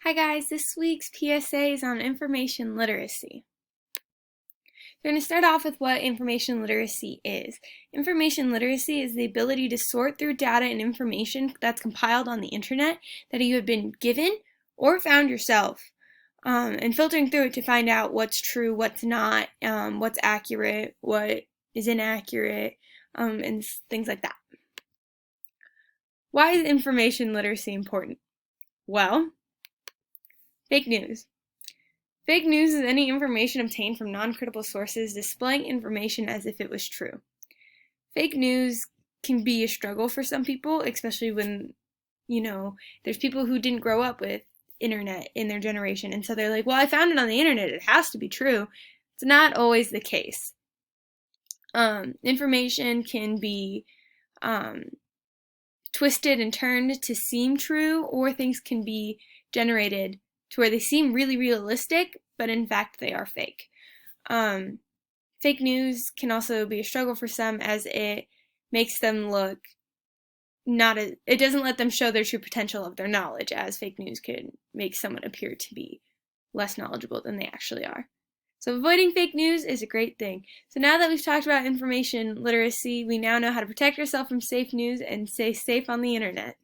Hi guys, this week's PSA is on information literacy. We're going to start off with what information literacy is. Information literacy is the ability to sort through data and information that's compiled on the internet that you have been given or found yourself, and filtering through it to find out what's true, what's not, what's accurate, what is inaccurate, and things like that. Why is information literacy important? Well, fake news. Fake news is any information obtained from non-credible sources displaying information as if it was true. Fake news can be a struggle for some people, especially when, there's people who didn't grow up with internet in their generation, and so they're like, well, I found it on the internet, it has to be true. It's not always the case. Information can be twisted and turned to seem true, or things can be generated to where they seem really realistic, but in fact they are fake. Fake news can also be a struggle for some, as it makes them look it doesn't let them show their true potential of their knowledge, as fake news could make someone appear to be less knowledgeable than they actually are. So avoiding fake news is a great thing. So now that we've talked about information literacy, we now know how to protect ourselves from fake news and stay safe on the internet.